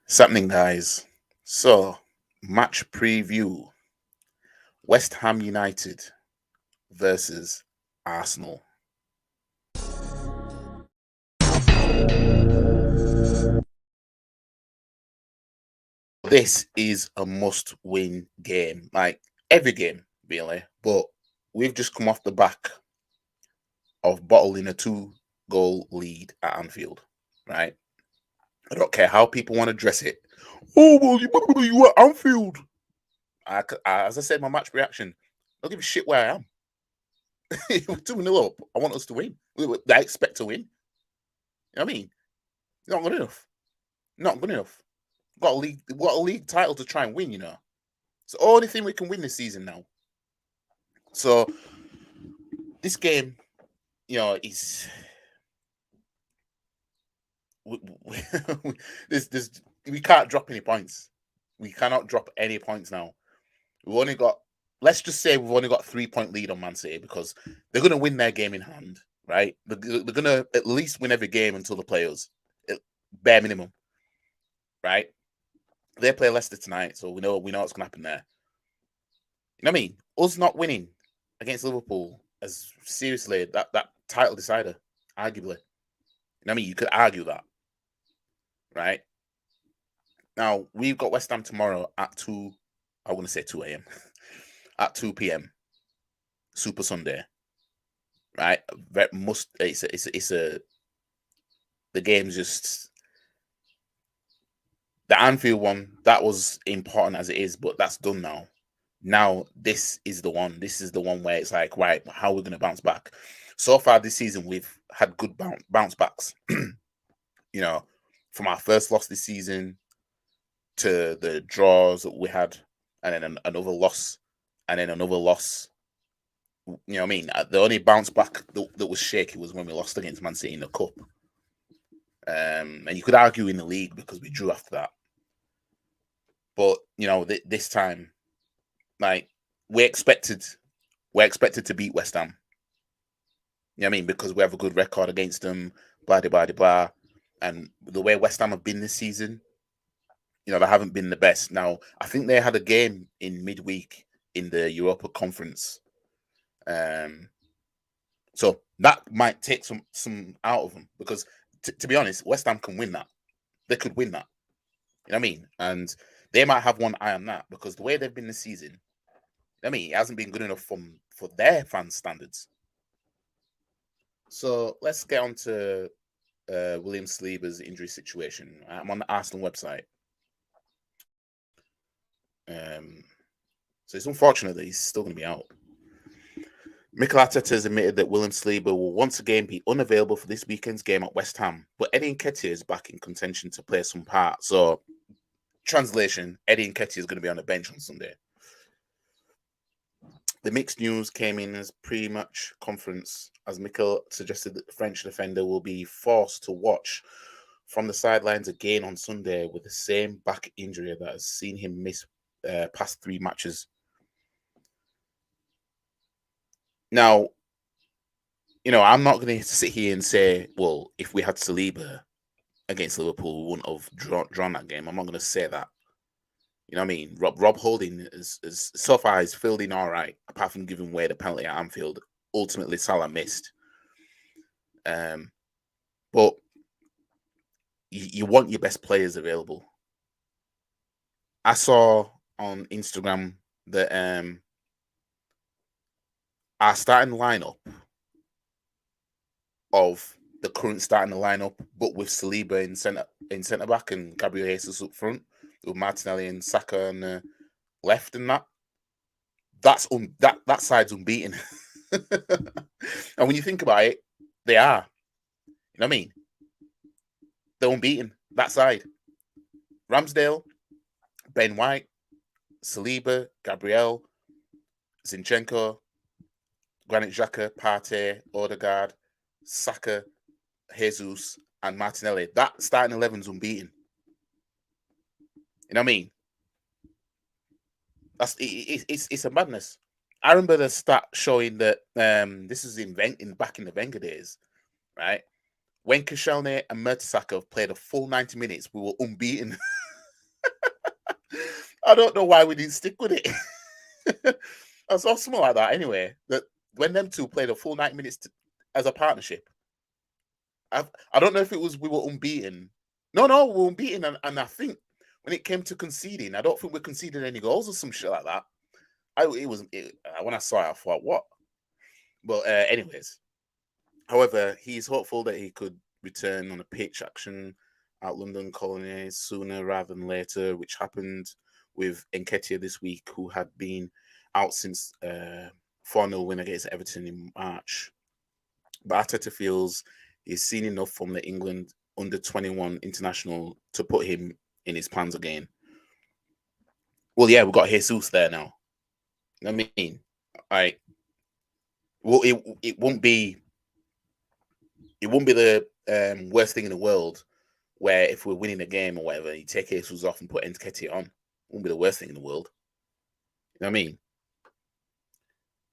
What's happening, guys? So, match preview: West Ham United versus Arsenal. This is a must-win game, like every game, really. But we've just come off the back of bottling a two-goal lead at Anfield, right? I don't care how people want to dress it. Oh, well, you were at Anfield. As I said, my match reaction, I don't give a shit where I am. We're 2-0 up. I want us to win. I expect to win. You know what I mean? Not good enough. Not good enough. Got a league title to try and win, you know. It's the only thing we can win this season now. So this game, is this we can't drop any points. We cannot drop any points now. We've only got let's just say we've only got 3-point lead on Man City because they're gonna win their game in hand, right? They're gonna at least win every game until the playoffs. Bare minimum. Right? They play Leicester tonight, so we know what's gonna happen there. You know what I mean? Us not winning against Liverpool as seriously that title decider, arguably. You know what I mean? You could argue that, right? Now we've got West Ham tomorrow at 2. I want to say 2 a.m. at 2 p.m. Super Sunday, right? The game's just the Anfield one that was important as it is, but that's done now. Now this is the one. This is the one where it's like, right, how are we going to bounce back? So far this season, we've had good bounce backs. From our first loss this season to the draws that we had, and then another loss, and then another loss. You know what I mean? The only bounce back that was shaky was when we lost against Man City in the cup. And you could argue in the league because we drew after that. But this time, like we're expected to beat West Ham. You know what I mean? Because we have a good record against them, blah blah blah blah. And the way West Ham have been this season, they haven't been the best. Now, I think they had a game in midweek in the Europa Conference. So that might take some out of them because, to be honest, West Ham can win that. They could win that. You know what I mean? And they might have one eye on that because the way they've been this season, I mean, it hasn't been good enough for their fans' standards. So let's get on to William Saliba's injury situation. I'm on the Arsenal website. So it's unfortunate that he's still going to be out. Mikel Arteta has admitted that William Saliba will once again be unavailable for this weekend's game at West Ham, but Eddie Nketiah is back in contention to play some part. So, translation, Eddie Nketiah is going to be on the bench on Sunday. The mixed news came in as pre-match conference, as Mikel suggested that the French defender will be forced to watch from the sidelines again on Sunday with the same back injury that has seen him miss past 3 matches. Now, I'm not going to sit here and say, well, if we had Saliba against Liverpool, we wouldn't have drawn that game. I'm not going to say that. You know what I mean? Rob Holding is so far he's filled in all right, apart from giving away the penalty at Anfield. Ultimately, Salah missed. But you want your best players available. I saw on Instagram that our starting lineup of the current starting lineup, but with Saliba in centre back and Gabriel Jesus up front, with Martinelli and Saka on the left, and that side's unbeaten. And when you think about it, they are. You know what I mean? They're unbeaten. That side. Ramsdale, Ben White, Saliba, Gabriel, Zinchenko, Granit Xhaka, Partey, Odegaard, Saka, Jesus, and Martinelli. That starting 11's unbeaten. You know what I mean? It's a madness. I remember the stat showing that this is back in the Wenger days, right? When Koscielny and Mertesacker have played a full 90 minutes, we were unbeaten. I don't know why we didn't stick with it. I saw something like that anyway. That when them two played a full 90 minutes as a partnership, I don't know if it was we were unbeaten. No, we were unbeaten, and I think when it came to conceding, I don't think we conceded any goals or some shit like that. When I saw it, I thought, what? But anyways, however, he's hopeful that he could return on a pitch action at London Colony sooner rather than later, which happened with Nketiah this week, who had been out since 4-0 win against Everton in March. But Arteta feels he's seen enough from the England under-21 international to put him in his plans again. Well, yeah, we've got Jesus there now. I mean, well, it won't be the worst thing in the world where if we're winning a game or whatever, you take Jesus off and put Nketiah on. It won't be the worst thing in the world. You know what I mean?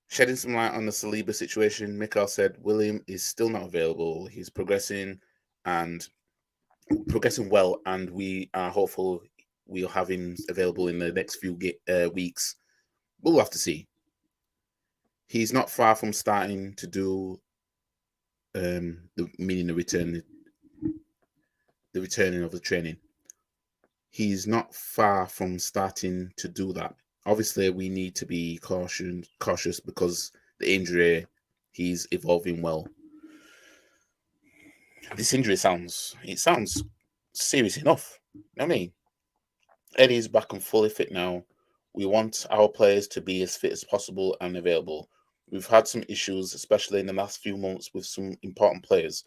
Shedding some light on the Saliba situation, Mikel said William is still not available. He's progressing well, and we are hopeful we'll have him available in the next few weeks. We'll have to see. He's not far from starting to do the returning of the training. He's not far from starting to do that. Obviously, we need to be cautious because the injury, he's evolving well. This injury sounds serious enough. You know what I mean? Eddie's back and fully fit now. We want our players to be as fit as possible and available. We've had some issues, especially in the last few months, with some important players.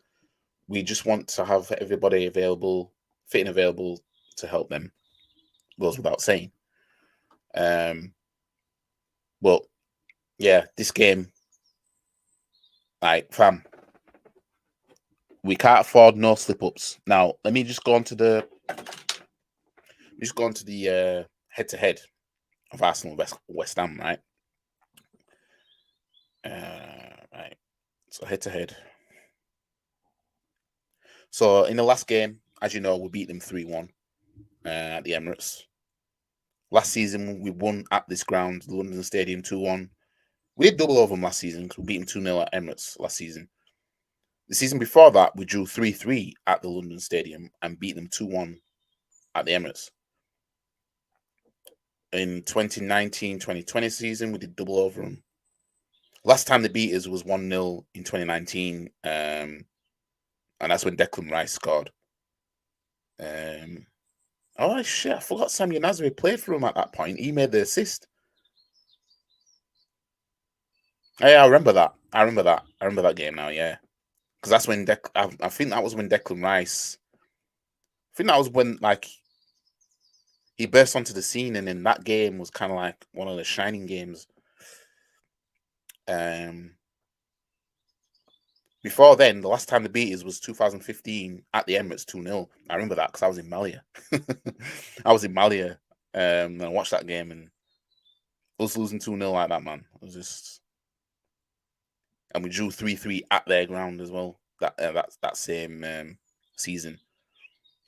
We just want to have everybody available, fit and available to help them. Goes without saying. But yeah, this game, like, fam, we can't afford no slip ups. Now, let me just go on to the head to head of Arsenal West Ham, right? Right. So head to head. So in the last game, as you know, we beat them 3-1 at the Emirates. Last season, we won at this ground, the London Stadium, 2-1. We did double over them last season because we beat them 2-0 at Emirates last season. The season before that, we drew 3-3 at the London Stadium and beat them 2-1 at the Emirates. In 2019-2020 season, we did double over them. Last time they beat us was 1-0 in 2019, and that's when Declan Rice scored. Oh shit! I forgot Samuel Nasri played for him at that point. He made the assist. Oh, yeah, I remember that. I remember that game now. Yeah, because that's when I think that was when Declan Rice. I think that was when he burst onto the scene, and then that game was kind of like one of the shining games. Before then, the last time they beat us was 2015 at the Emirates 2-0. I remember that because I was in Malia. I was in Malia and I watched that game, and us losing 2-0 like that, man. It was just. And we drew 3-3 at their ground as well. That same season.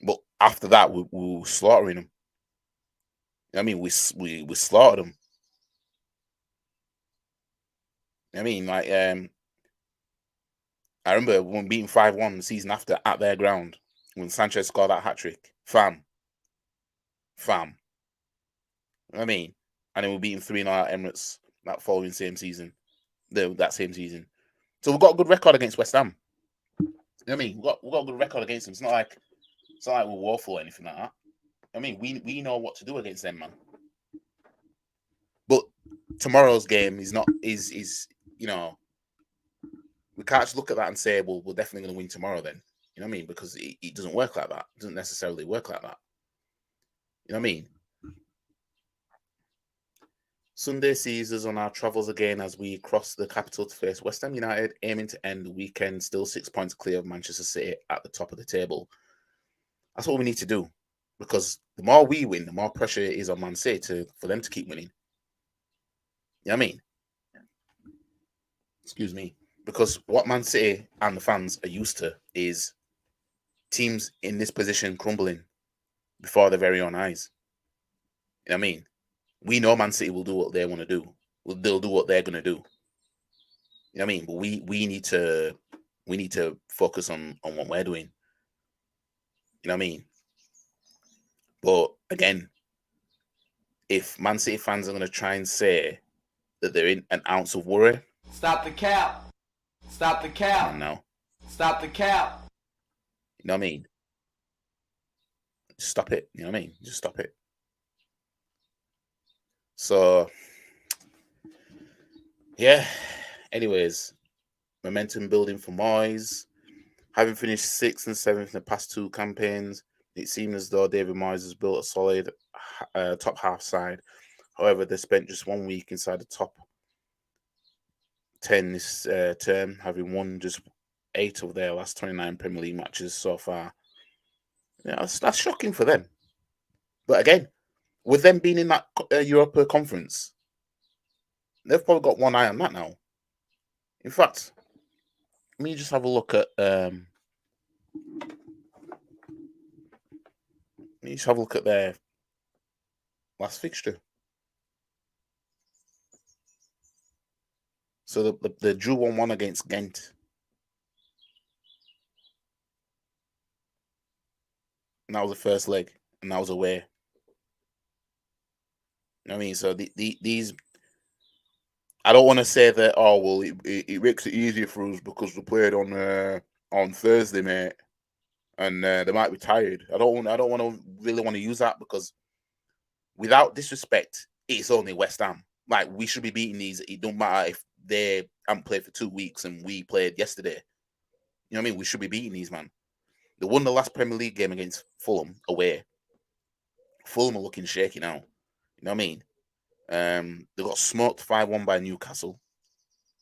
But after that, we were slaughtering them. I mean, we slaughtered them. I mean, I remember when beating 5-1 the season after at their ground when Sanchez scored that hat trick. Fam. I mean, and then we're beating 3-0 at Emirates that following same season. That same season. So we've got a good record against West Ham. You know what I mean? We've got a good record against them. It's not like we're woeful or anything like that. I mean, we know what to do against them, man. But tomorrow's game is you know, we can't just look at that and say, well, we're definitely going to win tomorrow then. You know what I mean? Because it doesn't work like that. It doesn't necessarily work like that. You know what I mean? Sunday sees us on our travels again as we cross the capital to face West Ham United, aiming to end the weekend still 6 points clear of Manchester City at the top of the table. That's what we need to do, because the more we win, the more pressure it is on Man City for them to keep winning. You know what I mean? Excuse me. Because what Man City and the fans are used to is teams in this position crumbling before their very own eyes. You know what I mean? We know Man City will do what they want to do. They'll do what they're gonna do. You know what I mean? But we need to focus on what we're doing. You know what I mean? But again, if Man City fans are gonna try and say that they're in an ounce of worry, stop the cap. Stop the cap. come on now. Stop the cap. You know what I mean? Just stop it. You know what I mean? Just stop it. So yeah. Anyways, momentum building for Moyes. Having finished 6th and 7th in the past 2 campaigns, it seems as though David Moyes has built a solid top half side. However, they spent just 1 week inside the top 10 this term, having won just 8 of their last 29 Premier League matches so far. Yeah, that's shocking for them. But again, with them being in that Europa Conference, they've probably got one eye on that now. In fact, let me just have a look at their last fixture. So the drew 1-1 against Ghent. And that was the first leg, and that was away. You know what I mean? So these, I don't want to say that. Oh well, it makes it easier for us because we played on Thursday, mate, and they might be tired. I don't want to really want to use that because, without disrespect, it's only West Ham. Like, we should be beating these. It don't matter if they haven't played for 2 weeks and we played yesterday. You know what I mean? We should be beating these, man. They won the last Premier League game against Fulham away. Fulham are looking shaky now. You know what I mean? They got smoked 5-1 by Newcastle.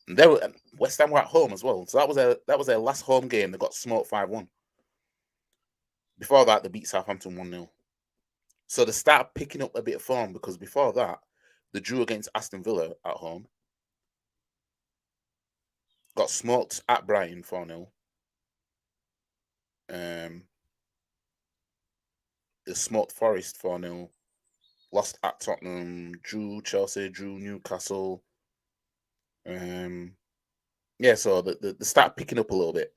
And they were West Ham were at home as well. So that was their last home game. They got smoked 5-1. Before that, they beat Southampton 1-0. So they started picking up a bit of form because before that, they drew against Aston Villa at home. Got smoked at Brighton 4-0. They smoked Forest 4-0. Lost at Tottenham. Drew Chelsea. Drew Newcastle. Yeah, so they start picking up a little bit.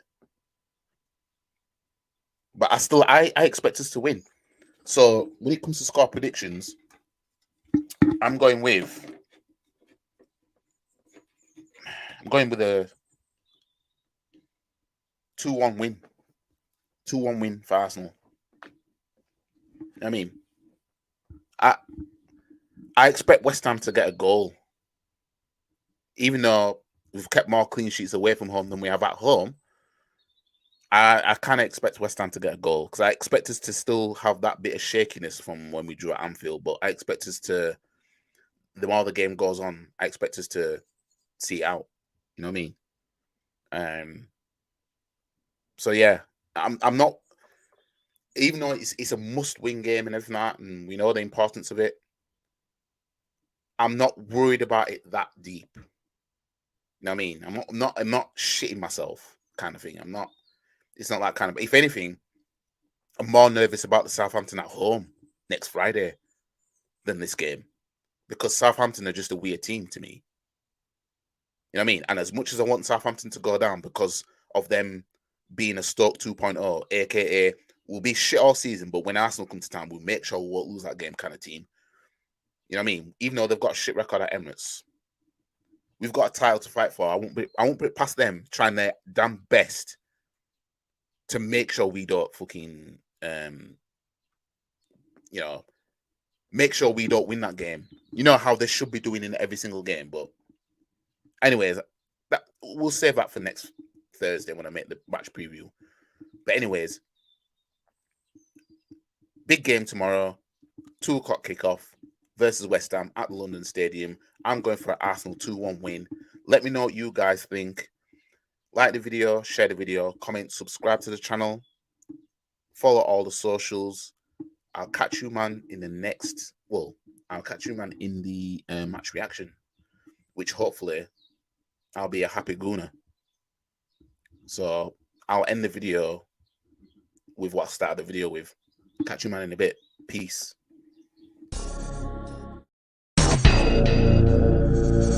But I expect us to win. So when it comes to score predictions, I'm going with a 2-1 win. 2-1 win for Arsenal. I mean, I expect West Ham to get a goal. Even though we've kept more clean sheets away from home than we have at home, I kind of expect West Ham to get a goal because I expect us to still have that bit of shakiness from when we drew at Anfield. But I expect us to, the more the game goes on, I expect us to see it out. You know what I mean? So yeah, I'm not. Even though it's a must-win game and everything like that, and we know the importance of it, I'm not worried about it that deep. You know what I mean? I'm not shitting myself kind of thing. It's not that kind of. If anything, I'm more nervous about the Southampton at home next Friday than this game because Southampton are just a weird team to me. You know what I mean? And as much as I want Southampton to go down because of them being a Stoke 2.0, aka we'll be shit all season, but when Arsenal come to town, we'll make sure we won't lose that game kind of team. You know what I mean? Even though they've got a shit record at Emirates, we've got a title to fight for. I won't put it past them trying their damn best to make sure we don't fucking make sure we don't win that game. You know how they should be doing in every single game. But anyways, we'll save that for next Thursday when I make the match preview. But anyways, big game tomorrow, 2:00 kickoff versus West Ham at the London Stadium. I'm going for an Arsenal 2-1 win. Let me know what you guys think. Like the video, share the video, comment, subscribe to the channel, follow all the socials. I'll catch you, man, in the next. Well, I'll catch you, man, in the match reaction, which hopefully I'll be a happy gooner. So I'll end the video with what I started the video with. Catch you, man, in a bit. Peace. Bye.